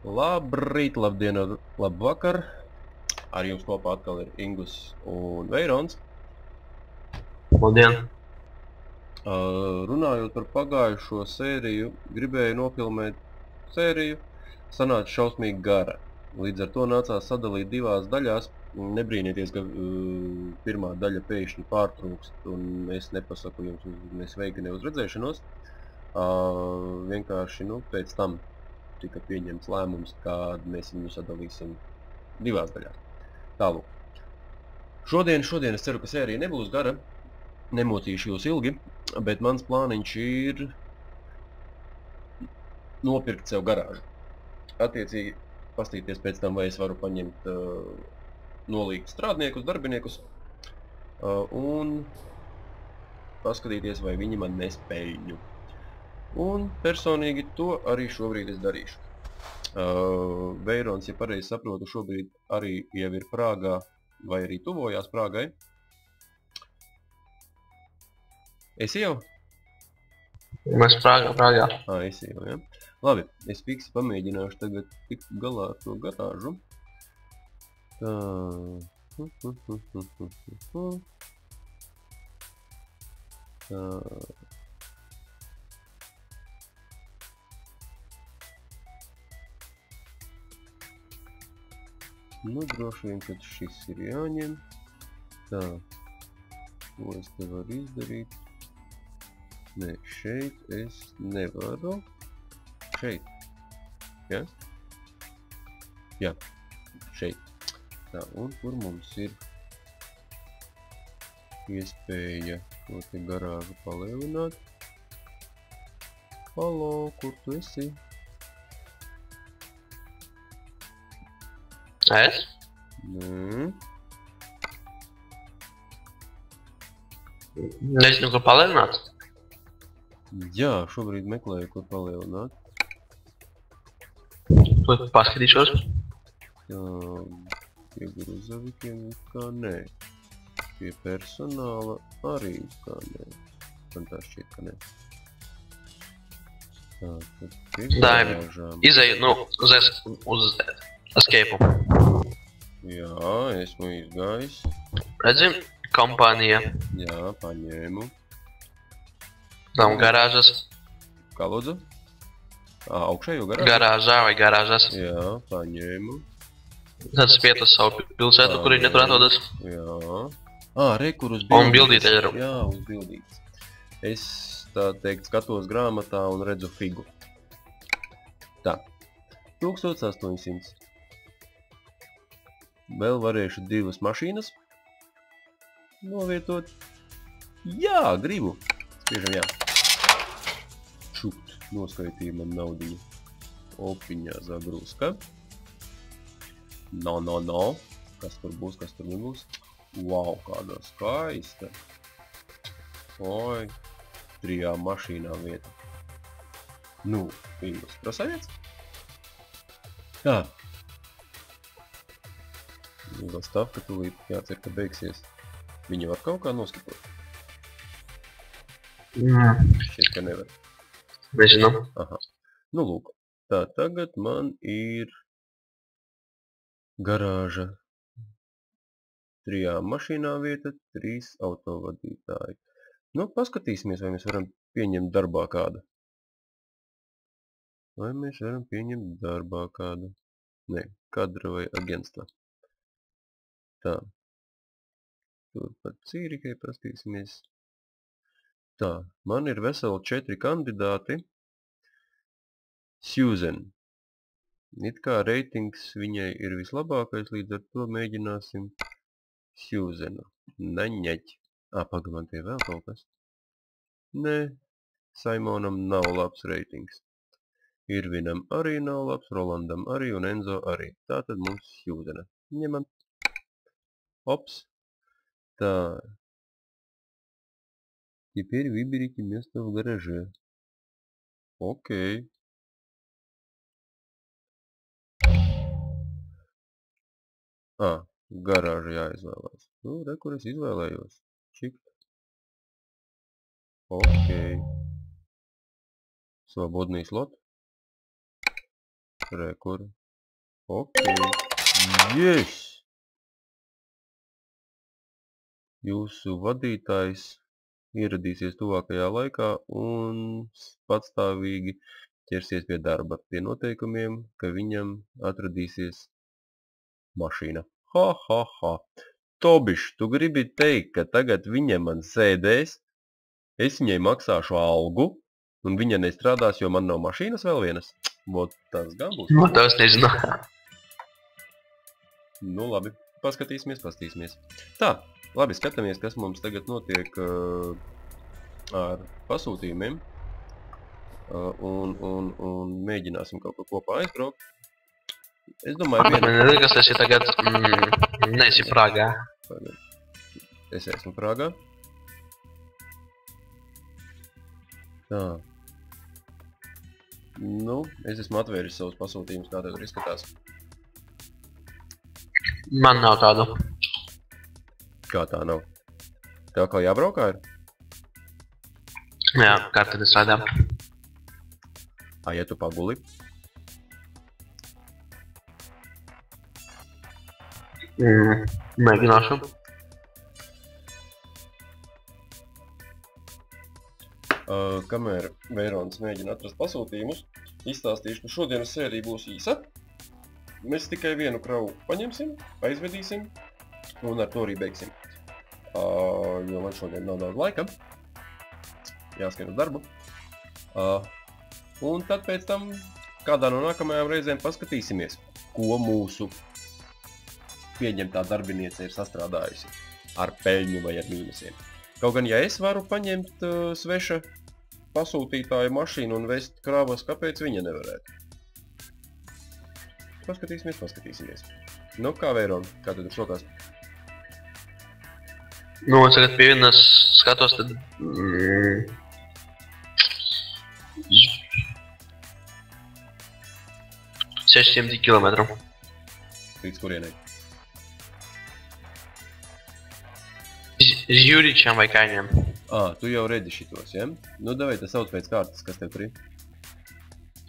Labrīt, labdien, labvakar. Ar jums kopā atkal ir Ingus un Veirons. Labdien! Runājot par pagājušo sēriju, gribēju nofilmēt sēriju, sanāca šausmīgi gara. Līdz ar to nācās sadalīt divās daļās. Nebrīnieties, ka pirmā daļa pēkšņi pārtrūkst, un es nepasaku jums nesveiki ne uz redzēšanos. Vienkārši pēc tam tika pieņemts lēmums, kad mēs viņu sadalīsim divās daļās. Tālūk. Šodien es ceru, ka sērija nebūs gara, nemotīšu jūs ilgi, bet mans plāniņš ir nopirkt sev garāžu. Attiecīgi pastīties pēc tam, vai es varu paņemt nolīgt strādniekus, darbiniekus un paskatīties, vai viņi man nes peļņu. Un personīgi to arī šobrīd es darīšu. Veirons, ja pareizi saprotu, šobrīd arī jau ir Prāgā vai arī tuvojās Prāgai. Esi jau? Mēs Prāgā. Esi jau, ja? Labi, es fiksi pamēģināšu tagad tikt galā ar to garāžu. Tā. Tā. Droši vien, kad šis ir jāņem. Tā. Ko es te varu izdarīt? Nē, šeit es nevaru. Šeit. Ja? Jā, šeit. Tā, un kur mums ir iespēja to te garāžu palielināt? Halo, kur tu esi? Es? Nezinu, ko palielināt. Jā, šobrīd meklēju, ko palielināt. To paskatīšos. Tā, pie gruzavikiem kā nē. Pie personāla arī kā nē. Man tā šķiet, ka nē. Tā, tad pie garāžām. Izēju, uz escape. Jā, esmu izgājis. Redzi, kompānija. Jā, paņēmu. Nav garāžas. Kā lūdzu? Augšējo garāžu? Garāžā vai garāžas. Jā, paņēmu. Tad spiet uz savu pilsētu, kur viņi tur atrodas. Jā. Re, kur uz bildītes. Un bildīte ir. Jā, uz bildītes. Es, tā teikt, skatos grāmatā un redzu figu. Tā. 1800. Vēl varēšu divas mašīnas novietot. Jā, gribu. Spiežam, jā. Šupt, noskaitīja man naudiņu. Opiņā zagrūska. No. Kas tur būs, kas tur nebūs. Wow, kāda skaista. Oi, 3 mašīnām vieta. Ingus, prasājiet? Jā. Vēl stāv, ka tūlīt jācer, ka beigsies. Viņa var kaut kā noskipot? Šķiet, ka nevar. Nezinu. Aha. Lūk. Tā, tagad man ir garāža. 3 mašīnām vieta, 3 autovadītāji. Paskatīsimies, vai mēs varam pieņemt darbā kādu. Nē, kadra vai agentstva. Tā. Tur par Cīrikai pastīsimies. Tā, man ir veseli 4 kandidāti. Susan. It kā reitings viņai ir vislabākais, līdz ar to mēģināsim Susanu. Naņaķi. Pagamā, tie vēl kaut kas. Nē, Simonam nav labs reitings. Irvinam arī nav labs, Rolandam arī un Enzo arī. Tātad mums Susana. Ņemam. Ops. Tā. Теперь выберите место в гараже. Окей. Garāža jāizvēlās. Re, kur es izvēlējos. Čik. Окей. Свободный слот. Kur. Ok. Yes! Jūsu vadītājs ieradīsies tuvākajā laikā un patstāvīgi ķersies pie darba, pie noteikumiem, ka viņam atradīsies mašīna. Ha, ha, ha. Tobiš, tu gribi teikt, ka tagad viņa man sēdēs, es viņai maksāšu algu, un viņa nestrādās, jo man nav mašīnas vēl vienas? Vot tas gan būs. Nu, tas nezinu. Nu, labi. Paskatīsimies. Tā, labi, skatāmies, kas mums tagad notiek ar pasūtījumiem. Un mēģināsim kaut ko kopā aizbraukt. Es domāju, Man liekas, tas ir tagad... Neesi Prāgā. Es esmu Prāgā. Tā. Nu, es esmu atvēris savus pasūtījumus, kā tev tur izskatās. Man nav tādu. Kā tā nav? Tev kā jābraukā ir? Jā, karta nestrādā. Ja tu paguli? Mēģināšu. Kamēr Veirons mēģina atrast pasūtījumus, izstāstīšu, ka šodienas sērija būs īsa. Mēs tikai vienu kravu paņemsim, aizvedīsim un ar to arī beigsim. Jo man šodien nav daudz laika. Jāskan uz darbu. Un tad pēc tam kādā no nākamajām reizēm paskatīsimies, ko mūsu pieņemtā darbiniece ir sastrādājusi ar peļņu vai ar mīnusiem. Kaut gan, ja es varu paņemt sveša pasūtītāja mašīnu un vest kravas, kāpēc viņa nevarētu? Paskatīsimies. Nu, kā Veiron, kā tad šokās? Nu, es tagad pie vienas skatos, tad... 600 kilometru. Līdz kurienai? Iz Juričiem vai Kaņiem. Tu jau redzi šitos, ja? Nu, davai, tas sauc pēc kārtas, kas tev tur ir?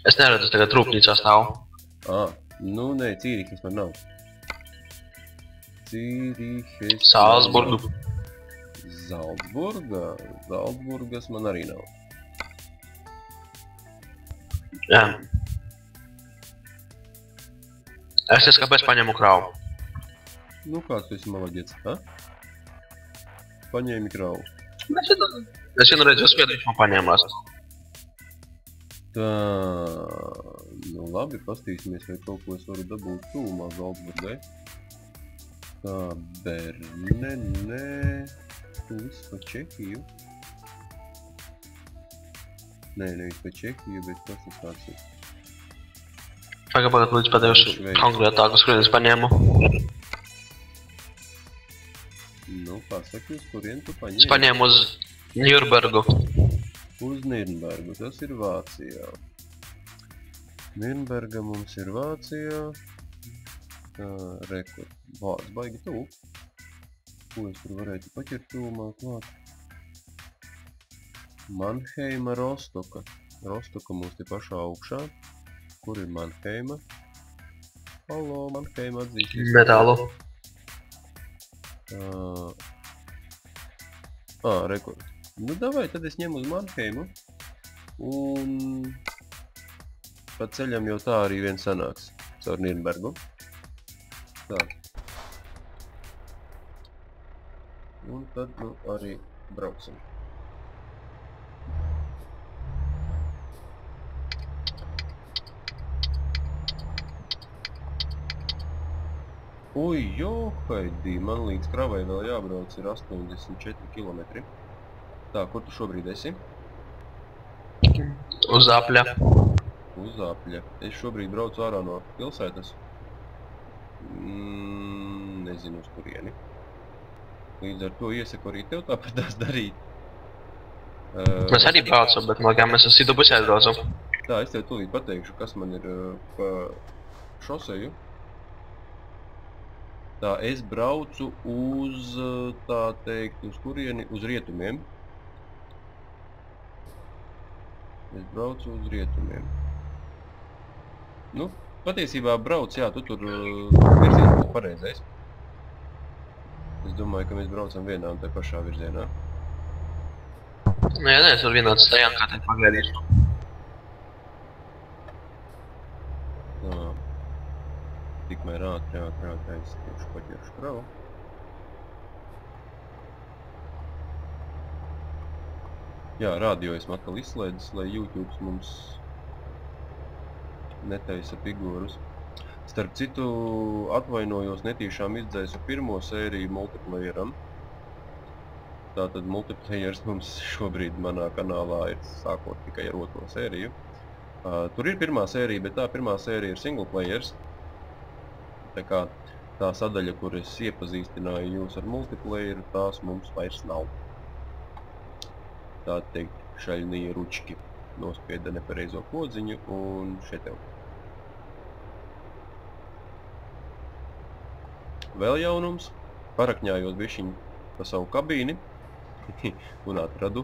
Es neredzu, tagad rūpnīcā stāvu. Nu, nē, Cīrihis man nav. Cīrihis... Salzburgu. Zaldzburgas man arī nav. Jā. Es kāpēc paņemu kravu. Nu, kāds tu esi malaģets, ha? Paņēmi kravu. Es vienu redzu, viņš man paņēmās. Tā, nu labi, pastīsimies, vai kaut ko es varu dabūt tūmā Zaldzburgai. Tā, Berne, nē, tu viss pa Čehiju. Nē, nevis pa Čehiju, bet kas tas tāds ir? Pagad līdz pateikšu konkrētākus, kurien es paņēmu. Nu, pasaki, uz kurien tu paņēmi? Es paņēmu uz Nürnbergu. Uz Nürnbergu, tas ir Vācijā. Nürnberga mums ir Vācijā. Rekur. Vārds baigi tūk. Ko es tur varētu paķert tūmā klāt? Mannheima, Rostoka. Rostoka mums te pašā augšā. Kur ir Mannheima? Halo, Mannheima atzīsies. Metālu. Rekur. Nu, davai, tad es ņemu uz Mannheimu. Un pa ceļam jau tā arī vien sanāks. Caur Nürnbergu. Tā. Un tad, nu, arī brauksim. Ui, johaidī, man līdz kravai vēl jābrauc ir 84 kilometri. Tā, kur tu šobrīd esi? Uz Apļa. Uz Apļa. Es šobrīd braucu ārā no pilsētas. Nezinu uz kurieni. Līdz ar to iesaku arī tev tāpat tās darīt. Mēs arī braucam, bet man kā mēs uz citu pusē braucam. Tā, es tev tūlīt pateikšu, kas man ir pa šoseju. Tā, es braucu uz, tā teikt, uz kurieni, uz rietumiem. Es braucu uz rietumiem. Nu, patiesībā brauc, jā, tu tur virziens būs pareizais. Es domāju, ka mēs braucam vienā un te pašā virzienā. Nē, es varu vienāds tajā, kā te pagaidīšu. Tā. Tikmēr ātri aizskiešu paķeršu kravu. Jā, radio esmu atkal izslēdzis, lai YouTube mums netaisa figūrus. Starp citu, atvainojos, netīšām izdzēsu pirmo sēriju multiplayeram. Tātad multiplayers mums šobrīd manā kanālā ir sākot tikai ar 2. sēriju. Tur ir pirmā sērija, bet tā pirmā sērija ir single players. Tā kā tā sadaļa, kur es iepazīstināju jūs ar multiplayeru, tās mums vairs nav. Tā teikt, šaļnie ručki nospieda nepareizo podziņu un šetev. Vēl jaunums, parakņājos bišķiņ pa savu kabīni un atradu,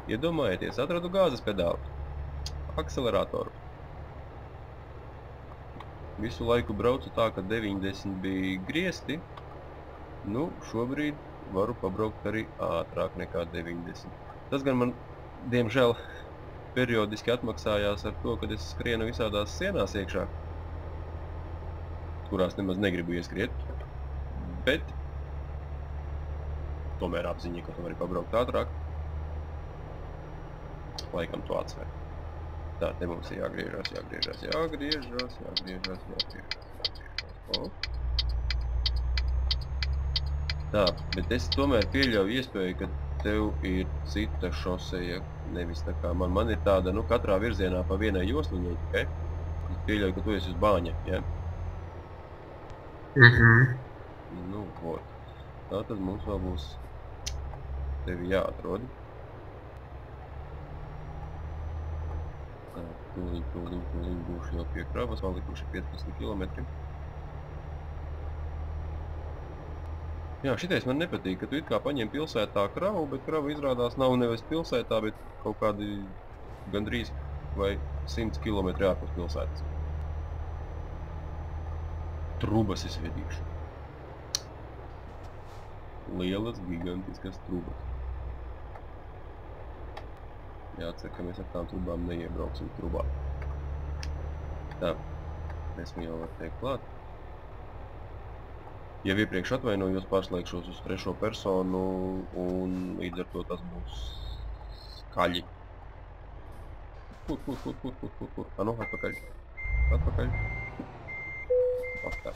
iedomājieties, atradu gāzes pedāli, akceleratoru. Visu laiku braucu tā, ka 90 bija griesti, nu, šobrīd varu pabraukt arī ātrāk nekā 90. Tas gan man, diemžēl, periodiski atmaksājās ar to, kad es skrienu visādās sienās iekšā, kurās nemaz negribu ieskriet. Bet tomēr apziņa, ka tu vari pabraukt ātrāk, laikam to atsver. Tā, te mums ir jāgriežas. O. Tā, bet es tomēr pieļauju iespēju, ka tev ir cita šoseja, nevis tā kā man. Man ir tāda, nu, katrā virzienā pa vienai josliņai tikai. Es pieļauju, ka tu esi uz bāņa, ja? Nu, vot. Tā tad mums vēl būs tevi jāatrod. Tā, tūliņ būšu jau pie kravas, valikuši 15 kilometri. Jā, šitais man nepatīk, ka tu it kā paņem pilsētā kravu, bet krava izrādās nav nevis pilsētā, bet kaut kādi gandrīz vai 100 kilometri ārpus pilsētas. Trubas es vedīšu. Lielas, gigantiskas trubas. Jācer, ka mēs ar tām trubām neiebrauksim trubā. Tā, esmu jau var teikt klāt. Jau iepriekš atvainojos, pārslēgšos uz 3. personu un līdz ar to tas būs skaļi. Kur? Nu, atpakaļ. Tā.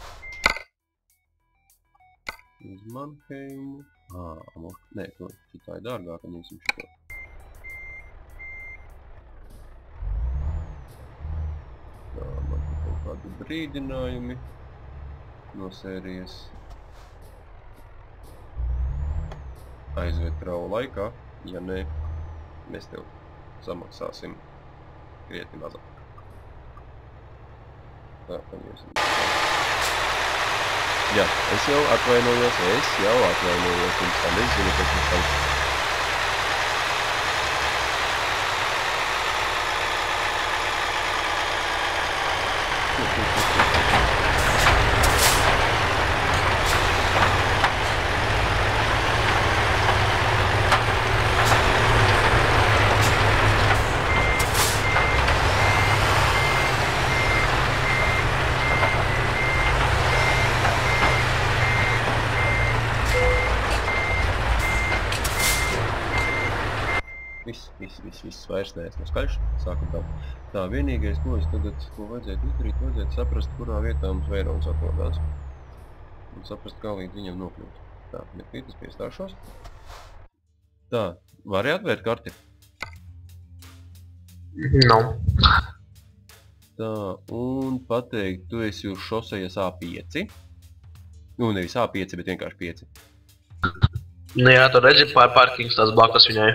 Uz Mannheimu. Nē, šitā ir dārgāka, ņemsim šito. Tā, man ir kaut kādi brīdinājumi no sērijas. Aizved kravu laikā, ja nē, mēs tev samaksāsim krietni mazāk. Tā, paņemsim. Jā, es jau atvainojos, pirms tam es zinu, kas mums tam. Viss vairs neesmu skaļš, sākam tā. Tā, vienīgais, ko es tagad, vajadzētu izdarīt, vajadzētu saprast, kurā vietā mums Veirons atrodās. Un saprast, kā līdz viņam nokļūt. Tā, nekrīt, es piestāšos. Tā, vari atvērt karti? No. Tā, un pateikt, tu esi uz šosejas A5. Nu, nevis A5, bet vienkārši 5. Nu jā, tu redzi parkings tās blakus viņai.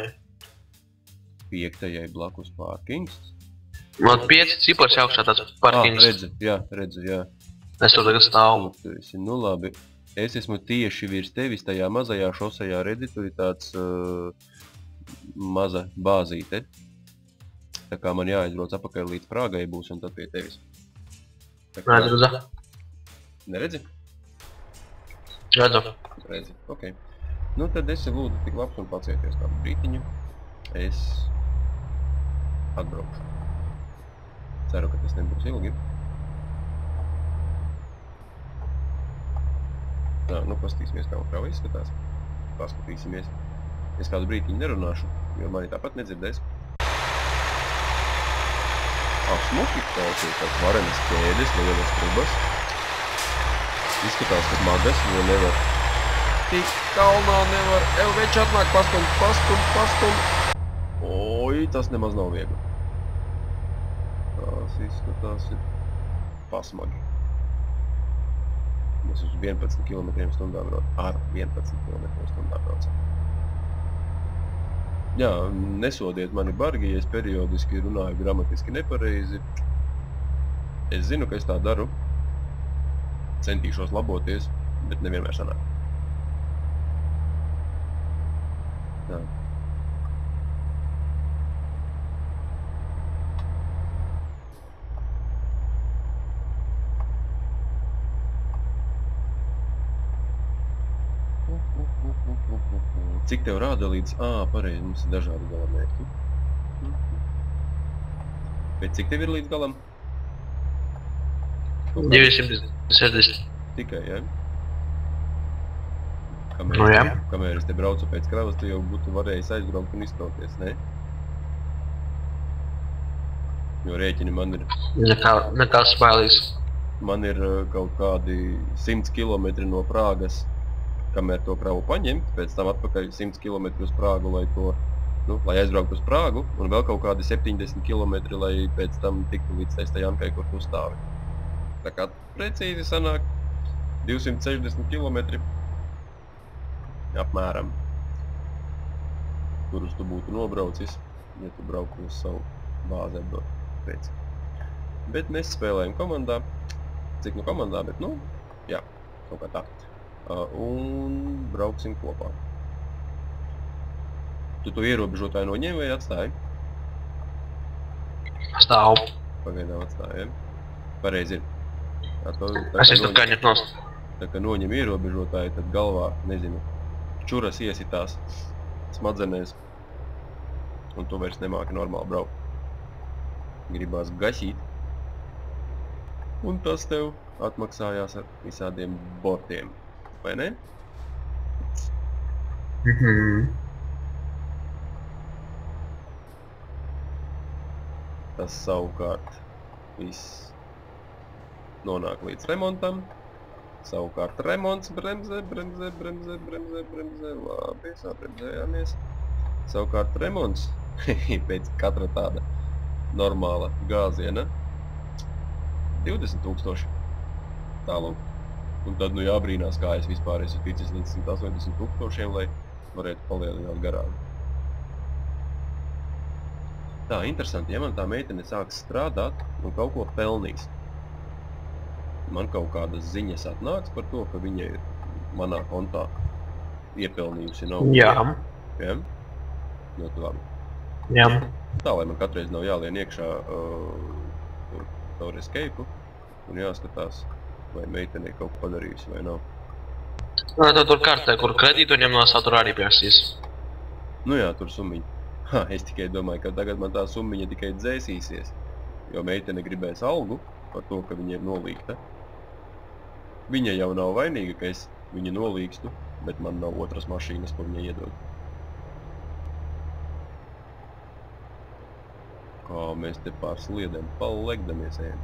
5. blakus parkings. No 5 cipars augšā tāds parkings. Redzu, jā. Es tur tagad stāvu. Nu labi, es esmu tieši virs tevis tajā mazajā šosejā, redzi, tur ir tāds maza bāzīte. Tā kā man jāaizbrauc apakaļ līdz Prāgai būs un tad pie tevis. Redzu. Neredzi? Redzu. Redzi, ok. Nu, tad esi lūdzu tik labs un pacieties kādu brītiņu. Es atbraukšu. Ceru, ka tas nebūs ilgi. Tā, nu paskatīsimies, kā krava izskatās. Paskatīsimies. Es kādu brītiņu nerunāšu, jo mani tāpat nedzirdēs. Smuki, klausies, tāds varenas ķēdes, lielas trubas. Izskatās, ka magas, jo nevar. Tik kalnā nevar. Veči atnāk, pastum. Oi, tas nemaz nav viegli. Tās izskatās ir pasmagi. Mēs uz 11 km/h braucam. Ar 11 km/h braucam. Jā, nesodiet mani bargi, ja es periodiski runāju gramatiski nepareizi. Es zinu, ka es tā daru. Centīšos laboties, bet nevienmēr sanāk. Tā. Cik tev rāda līdz... pareizi, mums ir dažādi galamērķi. Bet cik tev ir līdz galam? 260. Tikai, ja? Nu, jā. Kamēr es te braucu pēc kravas, tu jau būtu varējis aizbraukt un izkrauties, ne? Jo rēķini man ir... Nekā smēlīs. Man ir kaut kādi 100 km no Prāgas, kamēr to kravu paņemt, pēc tam atpakaļ 100 km uz Prāgu, lai aizbrauktu uz Prāgu, un vēl kaut kādi 70 km, lai pēc tam tiktu līdz tai Stajankai, kur tu stāvi. Tā kā precīzi sanāk 260 km apmēram, kurus tu būtu nobraucis, ja tu brauku uz savu bāzi atdot pēc. Bet mēs spēlējam komandā, cik nu komandā, bet jā, kaut kā tā. Un brauksim kopā. Tu to ierobežotāju noņem vai atstāji? Stāv. Pagaidām atstāji, ja? Pareizi ir. Es esmu kaņot nost. Tā kā noņem ierobežotāju, tad galvā, nezinu, čuras iesitās smadzenēs, un tu vairs nemāki normāli braukt. Gribās gasīt. Un tas tev atmaksājās ar visādiem bortiem. Vai ne? Tas savukārt viss nonāk līdz remontam. Savukārt remonts, bremzē. Labi, sabremzējāmies. Savukārt remonts pēc katra tāda normāla gāziena 20 000 tālūk. Un tad jābrīnās, kā es vispār esmu ticis līdz 180 000, lai varētu palielināt garāžu. Tā, interesanti, ja man tā meitene sāks strādāt un kaut ko pelnīs. Man kaut kādas ziņas atnāks par to, ka viņa ir manā kontā iepelnījusi naudu. Jā. Jā? Ļoti labi. Jā. Tā, lai man katreiz nav jālien iekšā caur escape un jāskatās, vai meitenei kaut ko padarījusi vai nav. Tad tur kartē, kur kredītu ņem no satura arī piesīs. Nu jā, tur summiņa. Es tikai domāju, ka tagad man tā summiņa tikai dzēsīsies, jo meitene gribēs algu par to, ka viņa ir nolīgta. Viņa jau nav vainīga, ka es viņu nolīgstu, bet man nav otras mašīnas, ko viņa iedod. Kā mēs te pār sliedēm palegdamies ejam.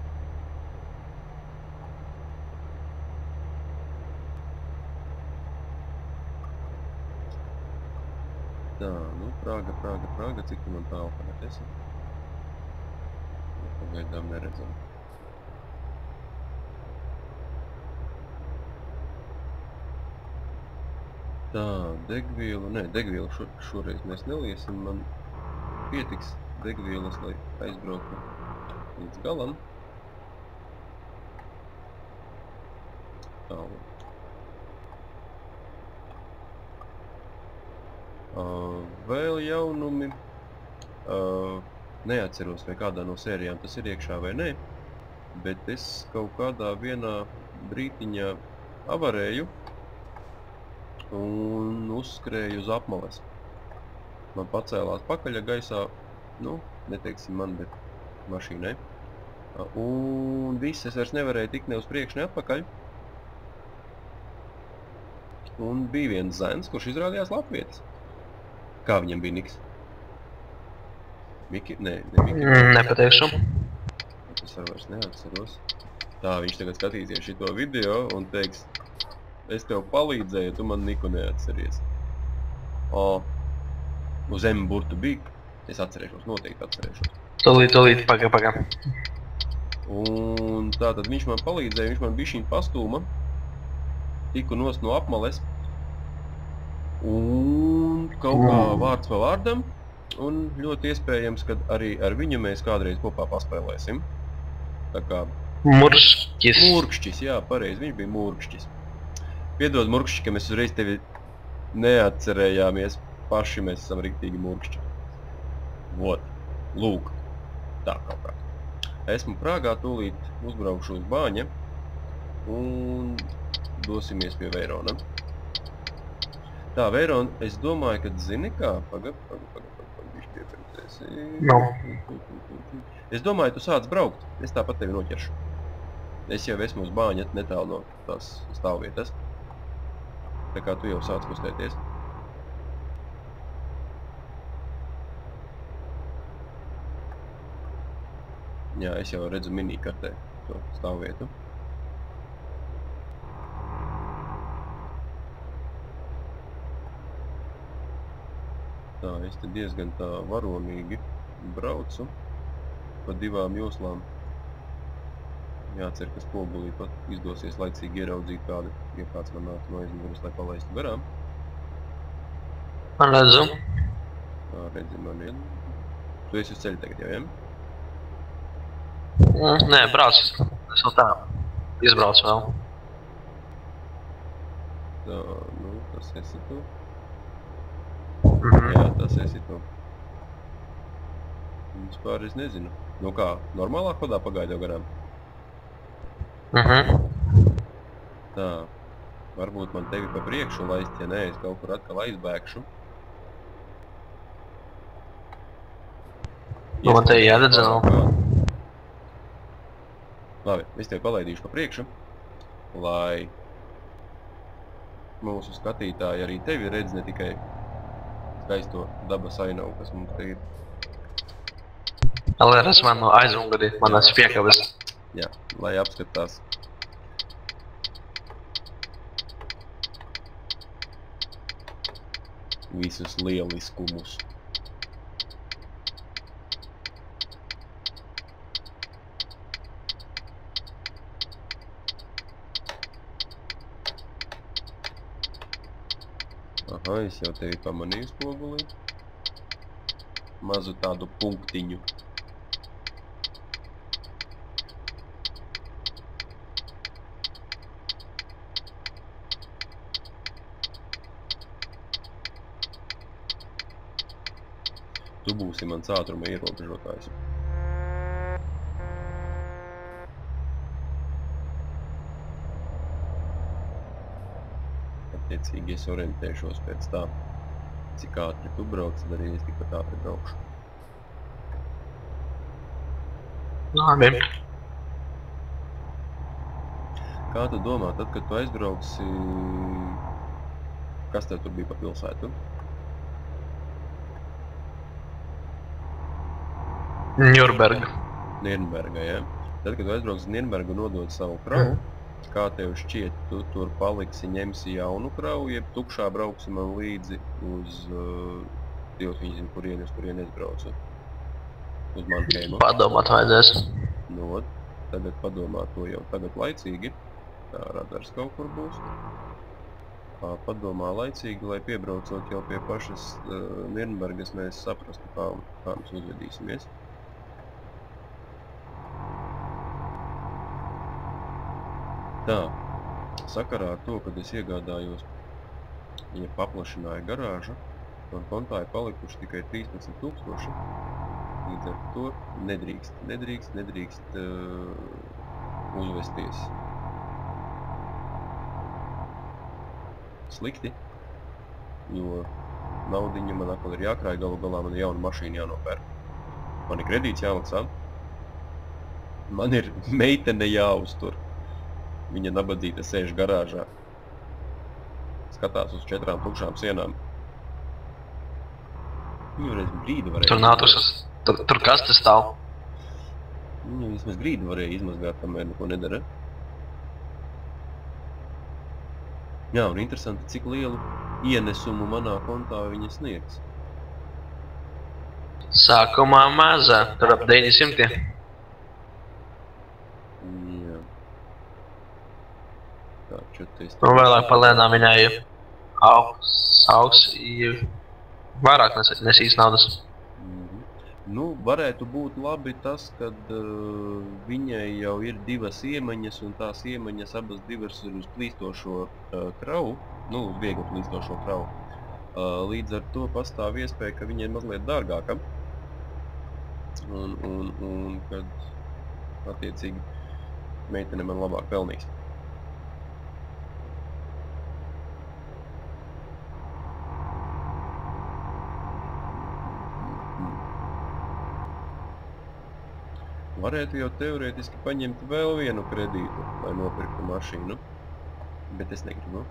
Tā, nu, Prāga, cik tu man tālu tagad esi? Pagaidām neredzam. Tā, degvielu šoreiz mēs neliesim, man pietiks degvielas, lai aizbrauktu līdz galam. Tālāk. Vēl jaunumi, neatceros, vai kādā no sērijām tas ir iekšā vai nē, bet es kaut kādā vienā brītiņā avarēju un uzskrēju uz apmales. Man pacēlās pakaļa gaisā, nu, neteiksim man, bet mašīnai. Un viss, es vairs nevarēju tikt ne uz priekšu, ne atpakaļ. Un bija viens zēns, kurš izrādījās latvietis. Kā viņam bija niks? Miki? Nē, ne Miki. Nepateikšu. Es vairs neatceros. Tā, viņš tagad skatīsies šito video un teiks, es tev palīdzēju, tu man niku neatceries. Uz M burtu bija, es atcerēšos, noteikti atcerēšos. Tolīt, paga. Un tātad viņš man palīdzēja, viņš man bišķiņ pastūma, tiku nost no apmales, un kaut kā vārds pa vārdam, un ļoti iespējams, ka arī ar viņu mēs kādreiz kopā paspēlēsim. Tā kā... Murkšķis. Murkšķis, jā, pareizi, viņš bija Murkšķis. Piedod, Murkšķi, ka mēs uzreiz tevi neatcerējāmies, paši mēs esam riktīgi Murkšķi. Vot, lūk, tā kaut kā. Esmu Prāgā, tūlīt uzbraukšu uz Bāņa un dosimies pie Veirona. Tā, Veirona, es domāju, ka zini kā? Viņš piepērcies. No. Es domāju, tu sāc braukt, es tāpat tevi noķeršu. Es jau esmu uz Bāņa netālu no tās stāvvietas. Tā kā tu jau sāc kustēties. Jā, es jau redzu minikartē to stāvvietu. Tā, es te diezgan tā varonīgi braucu pa divām joslām. Jācer, ka spogulī pat izdosies laicīgi ieraudzīt kādu, ja kāds man nāk no aizmugures, lai palaistu garām. Man redzu. Tā, redzi man vien. Tu esi uz ceļu tagad jau, ja? Nē, brauc. Es vēl tā izbraucu vēl. Tā, nu, tas esi tu. Jā, tas esi tu. Vispār es nezinu. Nu kā, normālā hodā pagaidau garām? Tā, varbūt man tevi pa priekšu laist, ja nē, es kaut kur atkal aizbēgšu. Nu, man te jāredz vēl. Labi, es tevi palaidīšu pa priekšu, lai mūsu skatītāji arī tevi redz, ne tikai skaisto dabas ainavu, kas mums te ir. Lai redz man no aizmugurī, manās piekabes. Jā, lai apskatās. Visus lieliskumus. Aha, es jau tevi pamanīju spogulī. Mazu tādu punktiņu. Tu būsi mans ātruma ierobežotājs. Attiecīgi es orientēšos pēc tā, cik ātri tu brauc, tad arī es tikpat ātri braukšu. Labi. Kā tu domā, tad, kad tu aizbrauksi, kas tev tur bija pa pilsētu? Nürnberga. Nürnberga, jā. Tad, kad tu aizbrauksi uz Nürnbergu un nodod savu kravu, kā tev šķiet, tu tur paliksi, ņemsi jaunu kravu, jeb tukšā brauksi man līdzi uz, Dievs viņi zina, kurien es braucu. Uz Mannheimu. Padomāt vajadzēs. Nu, tagad padomā to jau tagad laicīgi. Tā radars kaut kur būs. Padomā laicīgi, lai piebraucot jau pie pašas Nürnbergas mēs saprastu, kā mēs uzvedīsimies. Tā, sakarā ar to, kad es iegādājos, ja paplašināju garāžu, man kontā ir palikuši tikai 13 000, līdz ar to nedrīkst uzvesties. Slikti, jo naudiņa man atkal ir jākrāj, galu galā man ir jauna mašīna jānopērk. Man ir kredīts jāmaksā. Man ir meitene jāuztur. Viņa nabadzīta sēž garāžā. Skatās uz 4 tukšām sienām. Viņu reiz grīdu varēja... Tur nav tur kastes stāv. Viņu vismaz grīdu varēja izmazgāt, kamēr neko nedara. Jā, un interesanti, cik lielu ienesumu manā kontā viņa sniegs. Sākumā mazā, tur ap 900. Jā. Tā, 40. Un vēlāk palēnām viņai augs vairāk nesīs naudas. Nu, varētu būt labi tas, kad viņai jau ir 2 iemaņas, un tās iemaņas abas divas ir uz plīstošo kravu, nu, uz viegli plīstošo kravu. Līdz ar to pastāv iespēja, ka viņa ir mazliet dārgāka. Un kad, attiecīgi, meitene man labāk pelnīs. Varētu jau teorētiski paņemt vēl vienu kredītu, lai nopirktu mašīnu, bet es negribu.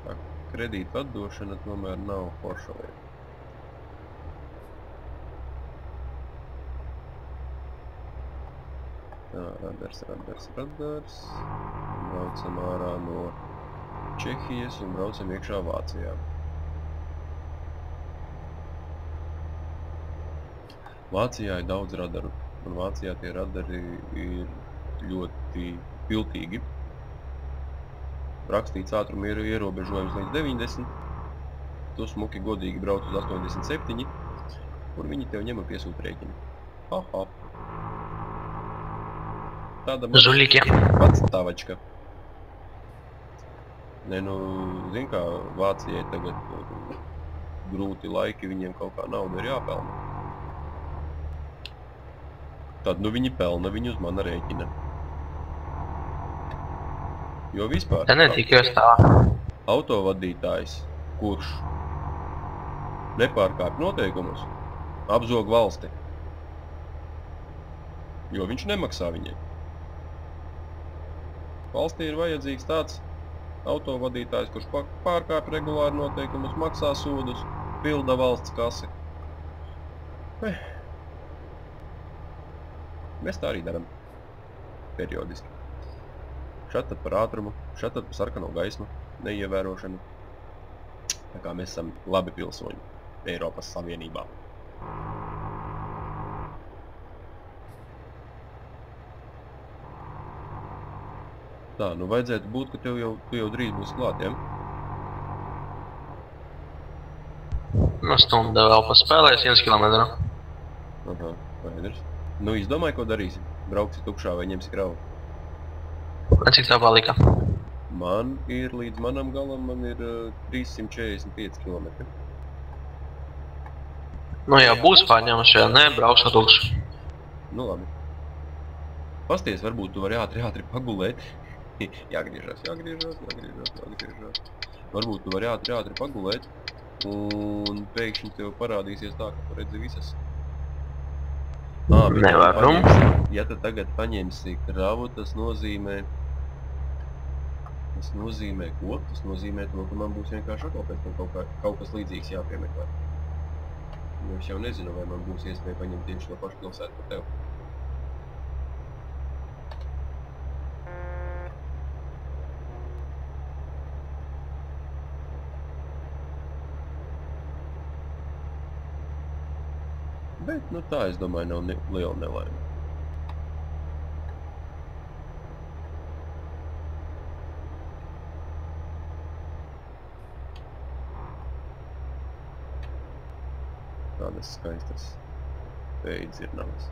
Tā kredītu atdošana tomēr nav forša lieta. Tā, radars. Braucam ārā no Čehijas un braucam iekšā Vācijā. Vācijā ir daudz radaru, un Vācijā tie radari ir ļoti piltīgi. Rakstīts ātruma ierobežojums līdz 90, tu smuki godīgi brauc uz 87, un viņi tev ņem un piesūta rēķini. Aha. Tāda patstāvačka. Nē, nu, zin kā, Vācijai tagad grūti laiki, viņiem kaut kā nauda ir jāpelna. Tad nu viņi pelna viņu uz mana rēķina. Jo vispār... Te netikai uz tā. Autovadītājs, kurš nepārkāp noteikumus, apzog valsti. Jo viņš nemaksā viņai. Valstī ir vajadzīgs tāds autovadītājs, kurš pārkāp regulāri noteikumus, maksā sodus, pilda valsts kasi. Mēs tā arī darām periodiski. Šatad par ātrumu, šatad par sarkano gaismu, neievērošanu. Tā kā mēs esam labi pilsoņi Eiropas Savienībā. Tā, nu vajadzētu būt, ka tu jau drīz būs klāt, ja? No stunda vēl paspēlēs 1 kilometru. Aha, vaidrs. Nu, izdomāji, ko darīsi? Brauksi tukšā vai ņemsi kravu? Cik tā palika? Man ir, līdz manam galam, man ir 345 kilometri. Nu, ja būs pārņemši, ja ne, braukšu tukšu. Nu, labi. Pasties, varbūt tu vari ātri pagulēt. Jāgriežās. Varbūt tu vari ātri pagulēt, un pēkšņi tev parādīsies tā, ka tu redzi visas. Nevaru. Ja tu tagad paņemsi kravu, tas nozīmē ko? Tas nozīmē to, ka man būs vienkārši atkal pēc tam kaut kas līdzīgs jāpiemeklē. Jo es jau nezinu, vai man būs iespēja paņemt tieši to pašu pilsētu par tev. Bet, nu tā, es domāju, nav liela nelaime. Tādas skaistas vējdzirnavas.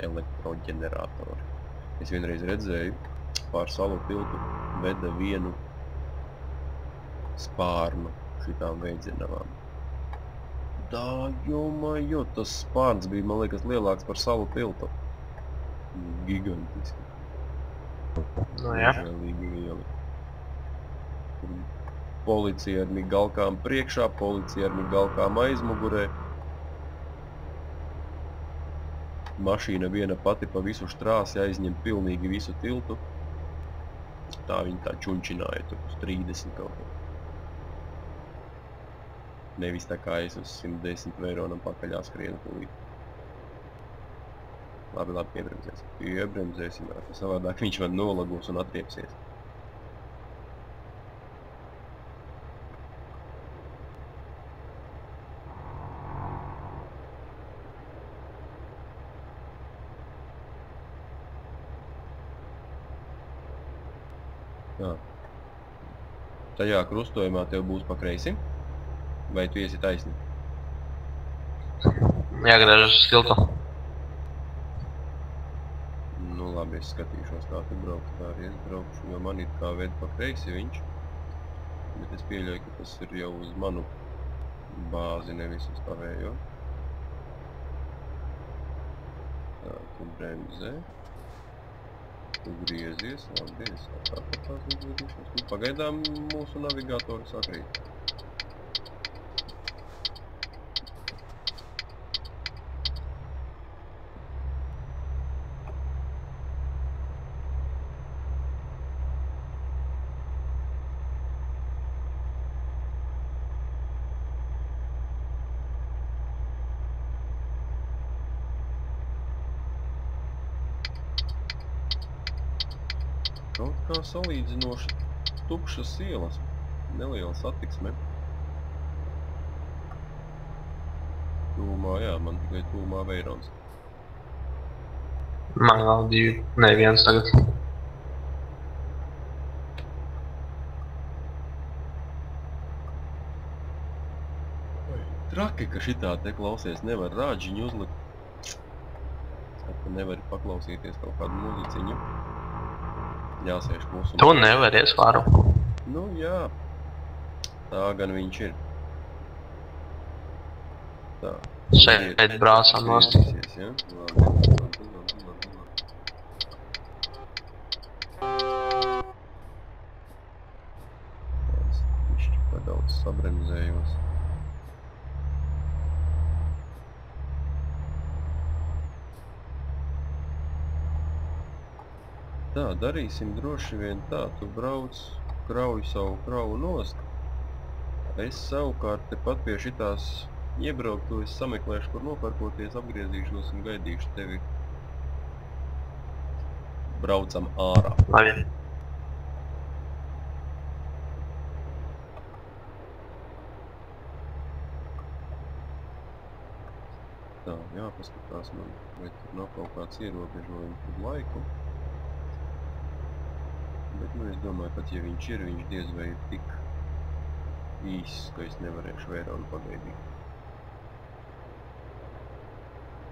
Elektroģeneratori. Es vienreiz redzēju, pār salu tiltu veda vienu spārnu šitām vējdzirnavām. Tā, jo, tas spārns bija, man liekas, lielāks par salu tiltu. Gigantiski. Nu, jā. Žēlīgi lieli. Policija ar migalkām priekšā, policija ar migalkām aizmugurē. Mašīna viena pati pa visu štrāsi aizņem pilnīgi visu tiltu. Tā viņi tā čunčināja tur uz 30 kaut ko. Nevis tā kā es uz 110 veironam pakaļā skrienu tūlīt. Labi, piebremzēsim. Piebremzēsim, savādāk viņš man nolagos un atriepsies. Tā. Tajā krustojumā tev būs pa kreisi? Vai tu iesi taisni? Jāgriežas uz tiltu. Nu labi, es skatīšos kā tu brauc, tā arī es braukšu, jo man ir kā ved pa kreisi viņš. Bet es pieļauju, ka tas ir jau uz manu bāzi, nevis uz tavējo. Tā, tu bremzē. Tu griezies, labi, es tāpat tās izvedīšos. Nu, pagaidām mūsu navigatori sakrīt. Kaut kā salīdzinoši tukšas ielas, neliela satiksme. Tūmā, jā, man tikai tūmā veirons. Man vēl 2, ne 1 tagad. Traki, ka šitā te klausies, nevar rāģiņu uzlikt. Ka nevari paklausīties kaut kādu muziciņu. Jāsēž klusumā. Tu nevari, es varu. Nu jā, tā gan viņš ir. Tā. Šeit brāzām nost. Ja? Labi. Es bišķi padaudz sabremzējos. Tā, darīsim droši vien tā, tu brauc, krauj savu kravu nost. Es savukārt tepat pie šitās iebrauktu, es sameklēšu, kur noparkoties, apgriezīšanos un gaidīšu tevi. Braucam ārā. Labi. Tā, jāpaskatās man, vai tur nav kaut kāds ierobežojums uz laiku. Bet, nu, es domāju, pat ja viņš ir, viņš diez vai ir tik īss, ka es nevarēšu veironu pagaidīt.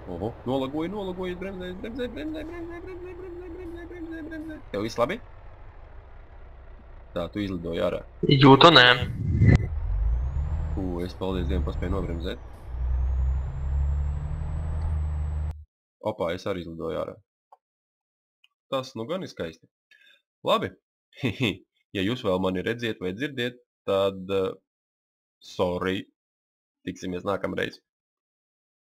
Oho, nolagoju, bremzē. Tev viss labi? Tā, tu izlidoji ārā. Jūtu, nē. Es paldies Dievam paspēju nobremzēt. Opā, es arī izlidoju ārā. Tas nu gan ir skaisti. Labi, ja jūs vēl mani redziet vai dzirdiet, tad sorry, tiksimies nākamreiz.